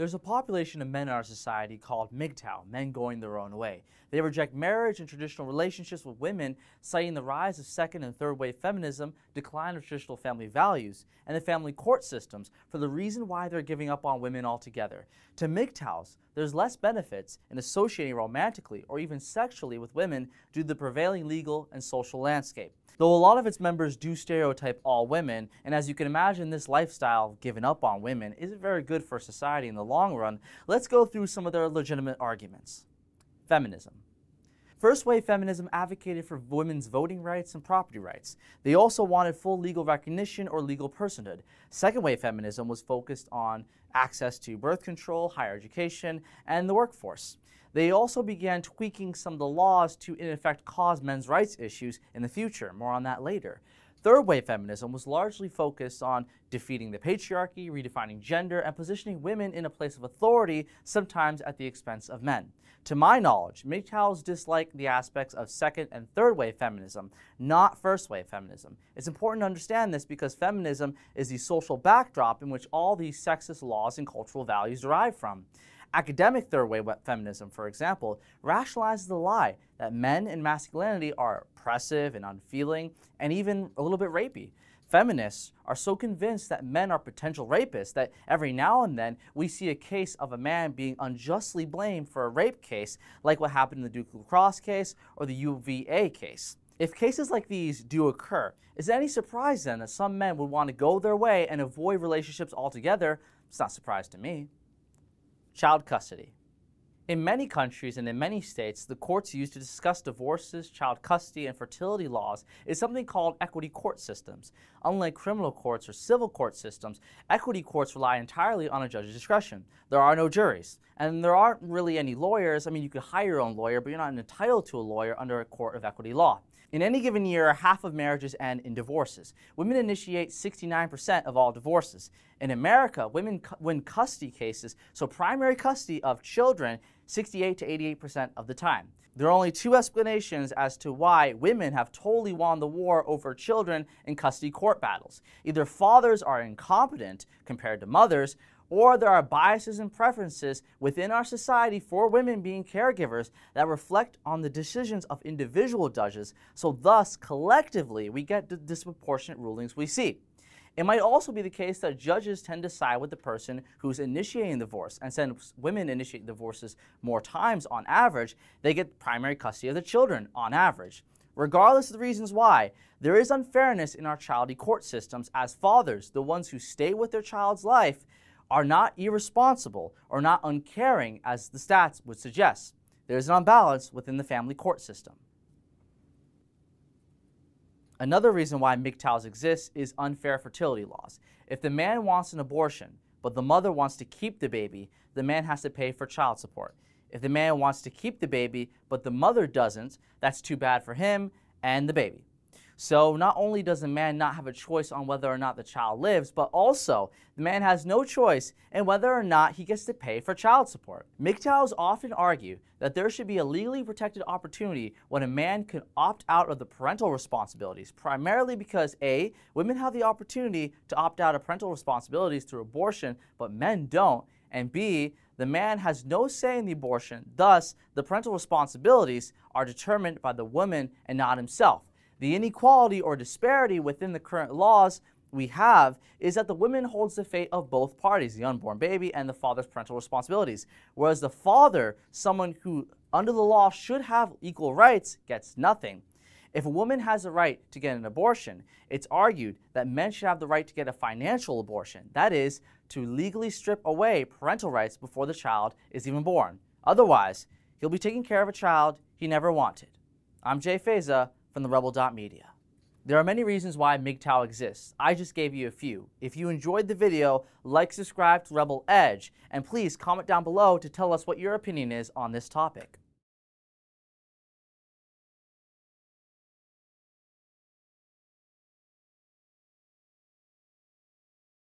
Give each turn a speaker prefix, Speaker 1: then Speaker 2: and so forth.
Speaker 1: There's a population of men in our society called MGTOW, men going their own way. They reject marriage and traditional relationships with women, citing the rise of second and third wave feminism, decline of traditional family values, and the family court systems for the reason why they're giving up on women altogether. To MGTOWs, there's less benefits in associating romantically or even sexually with women due to the prevailing legal and social landscape. Though a lot of its members do stereotype all women, and as you can imagine, this lifestyle of giving up on women isn't very good for society in the long run, let's go through some of their legitimate arguments. Feminism. First wave feminism advocated for women's voting rights and property rights. They also wanted full legal recognition or legal personhood. Second wave feminism was focused on access to birth control, higher education, and the workforce. They also began tweaking some of the laws to, in effect, cause men's rights issues in the future. More on that later. Third wave feminism was largely focused on defeating the patriarchy, redefining gender, and positioning women in a place of authority, sometimes at the expense of men. To my knowledge, MGTOWs dislike the aspects of second and third wave feminism, not first wave feminism. It's important to understand this because feminism is the social backdrop in which all these sexist laws and cultural values derive from. Academic third wave feminism, for example, rationalizes the lie that men and masculinity are oppressive and unfeeling and even a little bit rapey. Feminists are so convinced that men are potential rapists that every now and then we see a case of a man being unjustly blamed for a rape case, like what happened in the Duke lacrosse case or the UVA case. If cases like these do occur, is it any surprise then that some men would want to go their way and avoid relationships altogether? It's not a surprise to me. Child custody. In many countries and in many states, the courts used to discuss divorces, child custody, and fertility laws is something called equity court systems. Unlike criminal courts or civil court systems, equity courts rely entirely on a judge's discretion. There are no juries, and there aren't really any lawyers. I mean, you could hire your own lawyer, but you're not entitled to a lawyer under a court of equity law. In any given year, half of marriages end in divorces. Women initiate 69% of all divorces. In America, women win custody cases, so primary custody of children, 68 to 88% of the time. There are only two explanations as to why women have totally won the war over children in custody court battles. Either fathers are incompetent compared to mothers, or there are biases and preferences within our society for women being caregivers that reflect on the decisions of individual judges, so thus, collectively, we get the disproportionate rulings we see. It might also be the case that judges tend to side with the person who's initiating the divorce, and since women initiate divorces more times on average, they get primary custody of the children on average. Regardless of the reasons why, there is unfairness in our child court systems as fathers, the ones who stay with their child's life, are not irresponsible or not uncaring as the stats would suggest. There is an unbalance within the family court system. Another reason why MGTOWs exist is unfair fertility laws. If the man wants an abortion, but the mother wants to keep the baby, the man has to pay for child support. If the man wants to keep the baby, but the mother doesn't, that's too bad for him and the baby. So not only does the man not have a choice on whether or not the child lives, but also the man has no choice in whether or not he gets to pay for child support. MGTOWs often argue that there should be a legally protected opportunity when a man can opt out of the parental responsibilities, primarily because A, women have the opportunity to opt out of parental responsibilities through abortion, but men don't, and B, the man has no say in the abortion, thus the parental responsibilities are determined by the woman and not himself. The inequality or disparity within the current laws we have is that the woman holds the fate of both parties, the unborn baby and the father's parental responsibilities, whereas the father, someone who under the law should have equal rights, gets nothing. If a woman has a right to get an abortion, it's argued that men should have the right to get a financial abortion, that is, to legally strip away parental rights before the child is even born. Otherwise, he'll be taking care of a child he never wanted. I'm Fayza from the Rebel.media. There are many reasons why MGTOW exists. I just gave you a few. If you enjoyed the video, like, subscribe to Rebel Edge, and please comment down below to tell us what your opinion is on this topic.